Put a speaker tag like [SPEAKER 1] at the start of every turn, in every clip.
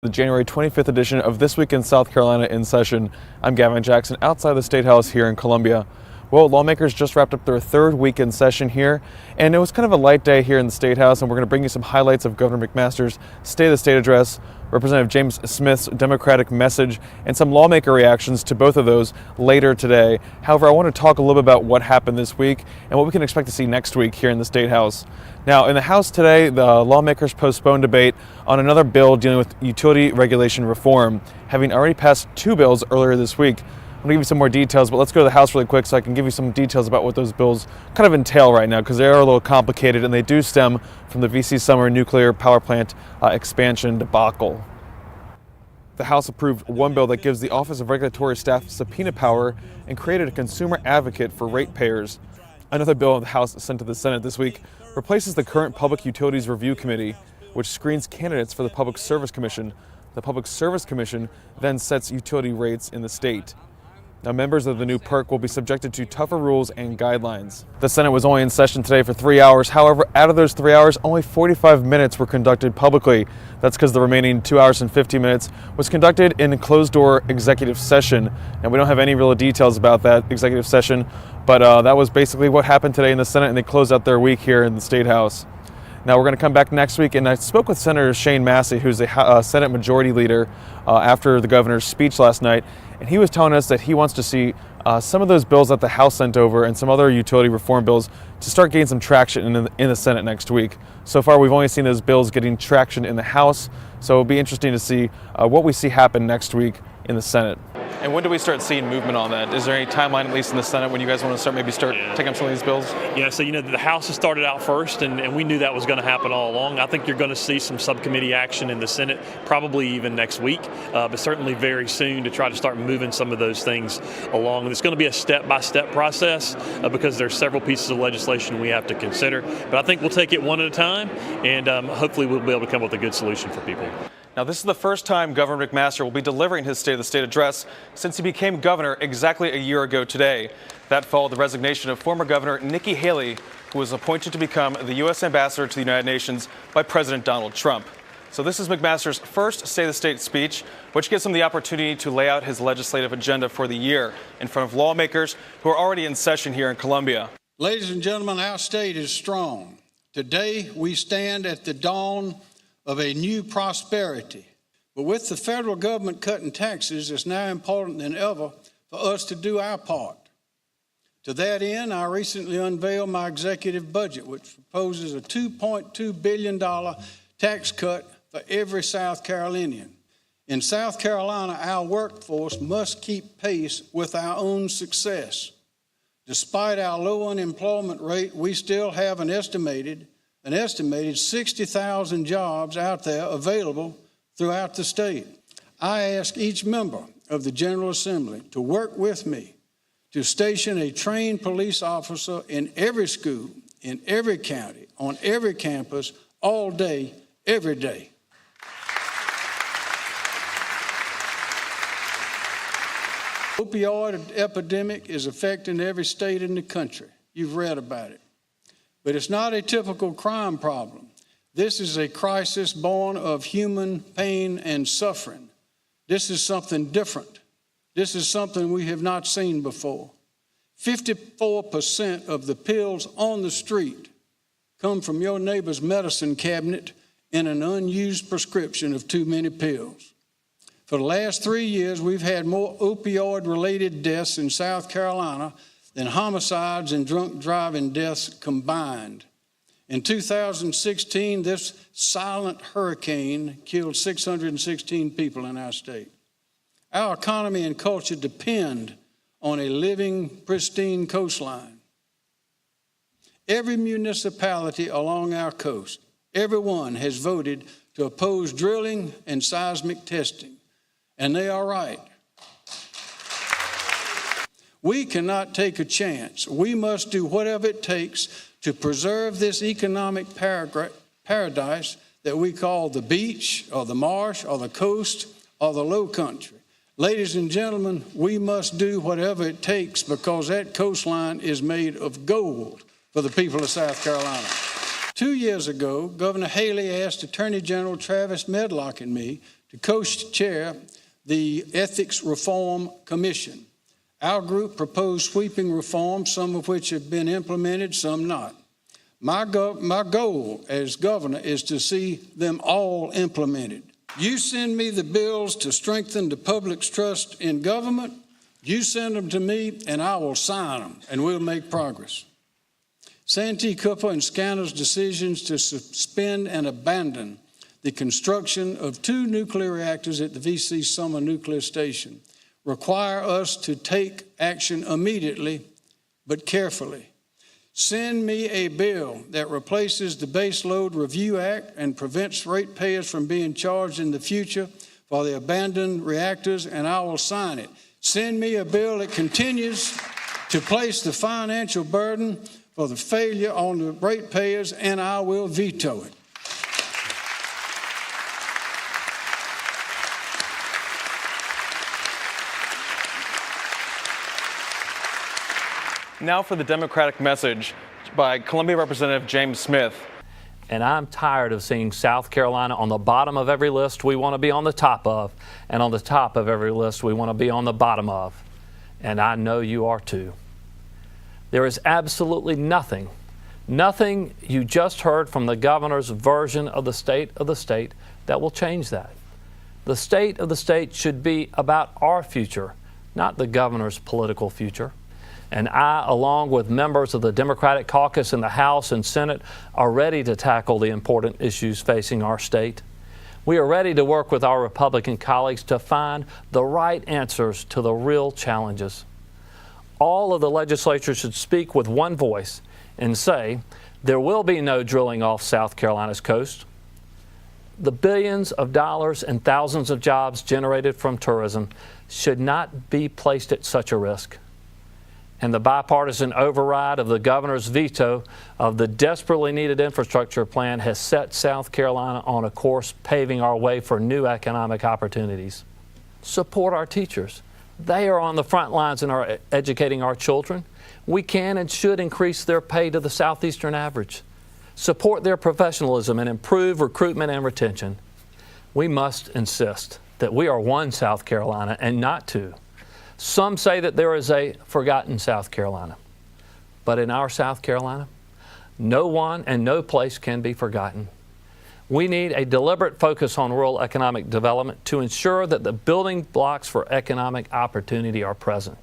[SPEAKER 1] The January 25th edition of This Week in South Carolina in session. I'm Gavin Jackson outside the Statehouse here in Columbia. Well, lawmakers just wrapped up their third week in session here, and it was kind of a light day here in the Statehouse, and we're going to bring you some highlights of Governor McMaster's State of the State address, Representative James Smith's Democratic message, and some lawmaker reactions to both of those later today. However, I want to talk a little bit about what happened this week and what we can expect to see next week here in the Statehouse. Now, in the House today, the lawmakers postponed debate on another bill dealing with utility regulation reform, having already passed two bills earlier this week. I'm going to give you some more details, but let's go to the House really quick so I can give you some details about what those bills kind of entail right now, because they are a little complicated and they do stem from the VC Summer nuclear power plant expansion debacle. The House approved one bill that gives the Office of Regulatory Staff subpoena power and created a consumer advocate for ratepayers. Another bill the House sent to the Senate this week replaces the current Public Utilities Review Committee, which screens candidates for the Public Service Commission. The Public Service Commission then sets utility rates in the state. Now, members of the new PURC will be subjected to tougher rules and guidelines. The Senate was only in session today for 3 hours. However, out of those 3 hours, only 45 minutes were conducted publicly. That's because the remaining 2 hours and 50 minutes was conducted in a closed-door executive session. And we don't have any real details about that executive session, but that was basically what happened today in the Senate, and they closed out their week here in the Statehouse. Now, we're going to come back next week, and I spoke with Senator Shane Massey, who's the Senate Majority Leader, after the governor's speech last night, and he was telling us that he wants to see some of those bills that the House sent over and some other utility reform bills to start getting some traction in the Senate next week. So far, we've only seen those bills getting traction in the House, so it'll be interesting to see what we see happen next week in the Senate. And when do we start seeing movement on that? Is there any timeline, at least in the Senate, when you guys want to start taking up some of these bills?
[SPEAKER 2] Yeah, so the House has started out first, and we knew that was going to happen all along. I think you're going to see some subcommittee action in the Senate, probably even next week, but certainly very soon to try to start moving some of those things along. And it's going to be a step-by-step process because there's several pieces of legislation we have to consider. But I think we'll take it one at a time, and hopefully we'll be able to come up with a good solution for people.
[SPEAKER 1] Now, this is the first time Governor McMaster will be delivering his State of the State address since he became governor exactly a year ago today. That followed the resignation of former Governor Nikki Haley, who was appointed to become the U.S. ambassador to the United Nations by President Donald Trump. So this is McMaster's first State of the State speech, which gives him the opportunity to lay out his legislative agenda for the year in front of lawmakers who are already in session here in Columbia.
[SPEAKER 3] Ladies and gentlemen, our state is strong. Today, we stand at the dawn of a new prosperity. But with the federal government cutting taxes, it's now important than ever for us to do our part. To that end, I recently unveiled my executive budget, which proposes a $2.2 billion tax cut for every South Carolinian. In South Carolina, our workforce must keep pace with our own success. Despite our low unemployment rate, we still have an estimated 60,000 jobs out there available throughout the state. I ask each member of the General Assembly to work with me to station a trained police officer in every school, in every county, on every campus, all day, every day. Opioid epidemic is affecting every state in the country. You've read about it. But it's not a typical crime problem. This is a crisis born of human pain and suffering. This is something different. This is something we have not seen before. 54% of the pills on the street come from your neighbor's medicine cabinet in an unused prescription of too many pills. For the last 3 years, we've had more opioid-related deaths in South Carolina than homicides and drunk driving deaths combined. In 2016, this silent hurricane killed 616 people in our state. Our economy and culture depend on a living, pristine coastline. Every municipality along our coast, everyone has voted to oppose drilling and seismic testing, and they are right. We cannot take a chance. We must do whatever it takes to preserve this economic paradise that we call the beach or the marsh or the coast or the low country. Ladies and gentlemen, we must do whatever it takes because that coastline is made of gold for the people of South Carolina. 2 years ago, Governor Haley asked Attorney General Travis Medlock and me to co-chair the Ethics Reform Commission. Our group proposed sweeping reforms, some of which have been implemented, some not. My goal as governor is to see them all implemented. You send me the bills to strengthen the public's trust in government, you send them to me and I will sign them and we'll make progress. Santee Cooper and Scanner's decisions to suspend and abandon the construction of 2 nuclear reactors at the V.C. Summer Nuclear Station require us to take action immediately, but carefully. Send me a bill that replaces the Base Load Review Act and prevents ratepayers from being charged in the future for the abandoned reactors, and I will sign it. Send me a bill that continues to place the financial burden for the failure on the ratepayers, and I will veto it.
[SPEAKER 1] Now for the Democratic message by Columbia Representative James Smith.
[SPEAKER 4] And I'm tired of seeing South Carolina on the bottom of every list we want to be on the top of, and on the top of every list we want to be on the bottom of. And I know you are too. There is absolutely nothing you just heard from the governor's version of the state that will change that. The state of the state should be about our future, not the governor's political future. And I, along with members of the Democratic caucus in the House and Senate, are ready to tackle the important issues facing our state. We are ready to work with our Republican colleagues to find the right answers to the real challenges. All of the legislature should speak with one voice and say, there will be no drilling off South Carolina's coast. The billions of dollars and thousands of jobs generated from tourism should not be placed at such a risk. And the bipartisan override of the governor's veto of the desperately needed infrastructure plan has set South Carolina on a course paving our way for new economic opportunities. Support our teachers. They are on the front lines in our educating our children. We can and should increase their pay to the Southeastern average. Support their professionalism and improve recruitment and retention. We must insist that we are one South Carolina and not two. Some say that there is a forgotten South Carolina. But in our South Carolina, no one and no place can be forgotten. We need a deliberate focus on rural economic development to ensure that the building blocks for economic opportunity are present.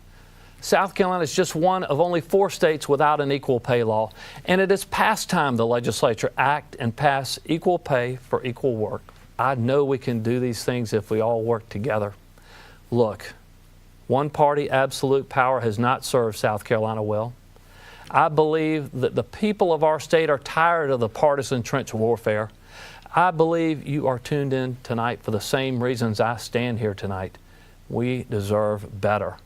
[SPEAKER 4] South Carolina is just one of only 4 states without an equal pay law, and it is past time the legislature act and pass equal pay for equal work. I know we can do these things if we all work together. Look, one-party absolute power has not served South Carolina well. I believe that the people of our state are tired of the partisan trench warfare. I believe you are tuned in tonight for the same reasons I stand here tonight. We deserve better.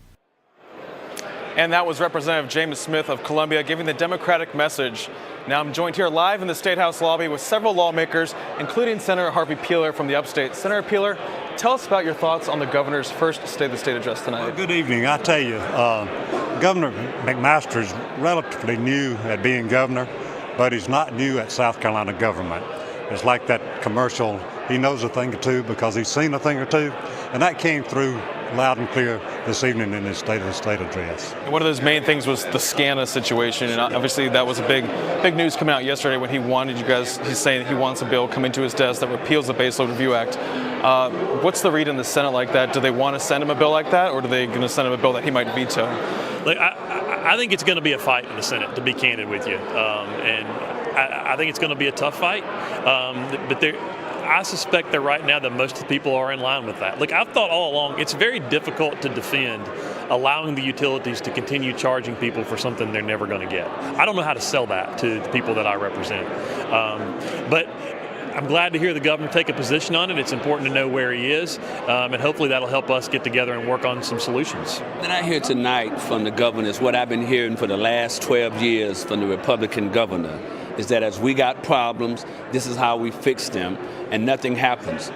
[SPEAKER 1] And that was Representative James Smith of Columbia giving the Democratic message. Now I'm joined here live in the Statehouse lobby with several lawmakers, including Senator Harvey Peeler from the upstate. Senator Peeler, tell us about your thoughts on the governor's first State of the State address tonight.
[SPEAKER 5] Well, good evening. I tell you, Governor McMaster is relatively new at being governor, but he's not new at South Carolina government. It's like that commercial, he knows a thing or two because he's seen a thing or two, and that came through loud and clear this evening in his State of the State address.
[SPEAKER 1] And one of those main things was the SCANA situation, and obviously that was a big news coming out yesterday when he's saying he wants a bill coming to his desk that repeals the Base Load Review Act. What's the read in the Senate like that? Do they want to send him a bill like that, or are they going to send him a bill that he might veto?
[SPEAKER 2] Look, I think it's going to be a fight in the Senate, to be candid with you. And I think it's going to be a tough fight. But I suspect that right now that most of the people are in line with that. Look, I've thought all along it's very difficult to defend allowing the utilities to continue charging people for something they're never going to get. I don't know how to sell that to the people that I represent. But I'm glad to hear the governor take a position on it. It's important to know where he is, and hopefully that'll help us get together and work on some solutions.
[SPEAKER 6] What I hear tonight from the governor is what I've been hearing for the last 12 years from the Republican governor, is that as we got problems, this is how we fix them, and nothing happens.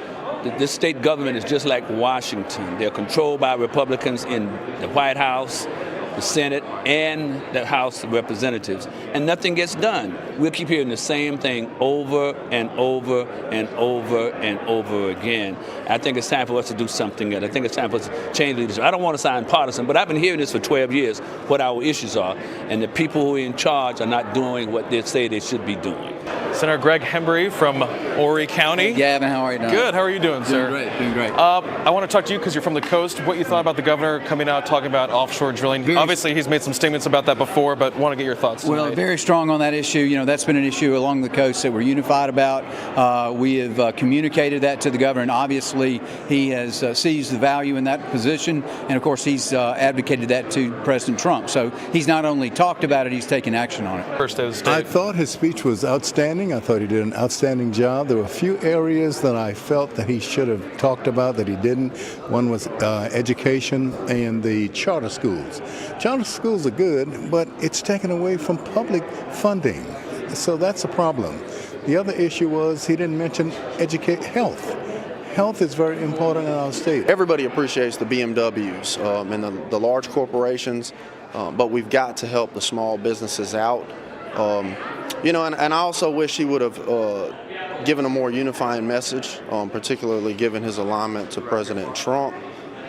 [SPEAKER 6] This state government is just like Washington. They're controlled by Republicans in the White House, the Senate, and the House of Representatives, and nothing gets done. We'll keep hearing the same thing over and over and over and over again. I think it's time for us to do something else. I think it's time for us to change leadership. I don't want to sound partisan, but I've been hearing this for 12 years, what our issues are, and the people who are in charge are not doing what they say they should be doing.
[SPEAKER 1] Senator Greg Hembry from Horry County.
[SPEAKER 7] Hey, Gavin, how are you doing?
[SPEAKER 1] Good. How are you doing, sir?
[SPEAKER 7] Doing great.
[SPEAKER 1] I want to talk to you because you're from the coast. What you thought about the governor coming out talking about offshore drilling? Obviously, he's made some statements about that before, but want to get your thoughts tonight.
[SPEAKER 7] Well, very strong on that issue. You know, that's been an issue along the coast that we're unified about. We have communicated that to the governor, and obviously he has seized the value in that position, and of course he's advocated that to President Trump. So he's not only talked about it, he's taken action on it.
[SPEAKER 1] First day of the state.
[SPEAKER 8] I thought his speech was outstanding. I thought he did an outstanding job. There were a few areas that I felt that he should have talked about that he didn't. One was education and the charter schools. Charter schools are good, but it's taken away from public funding. So that's a problem. The other issue was he didn't mention health. Health is very important in our state.
[SPEAKER 9] Everybody appreciates the BMWs and the large corporations, but we've got to help the small businesses out. You know, and I also wish he would have given a more unifying message, particularly given his alignment to President Trump.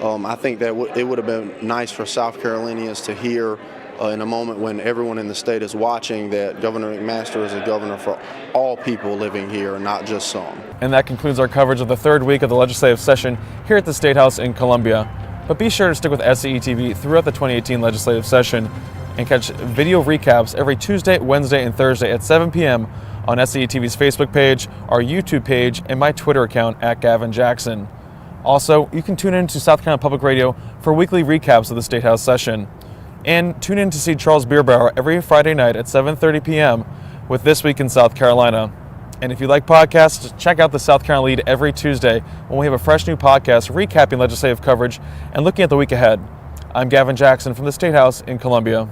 [SPEAKER 9] I think that it would have been nice for South Carolinians to hear in a moment when everyone in the state is watching that Governor McMaster is a governor for all people living here, not just some.
[SPEAKER 1] And that concludes our coverage of the third week of the legislative session here at the Statehouse in Columbia. But be sure to stick with SCE TV throughout the 2018 legislative session and catch video recaps every Tuesday, Wednesday, and Thursday at 7 p.m. on SCE TV's Facebook page, our YouTube page, and my Twitter account at Gavin Jackson. Also, you can tune in to South Carolina Public Radio for weekly recaps of the Statehouse session. And tune in to see Charles Bierbauer every Friday night at 7:30 p.m. with This Week in South Carolina. And if you like podcasts, check out the South Carolina Lead every Tuesday when we have a fresh new podcast recapping legislative coverage and looking at the week ahead. I'm Gavin Jackson from the Statehouse in Columbia.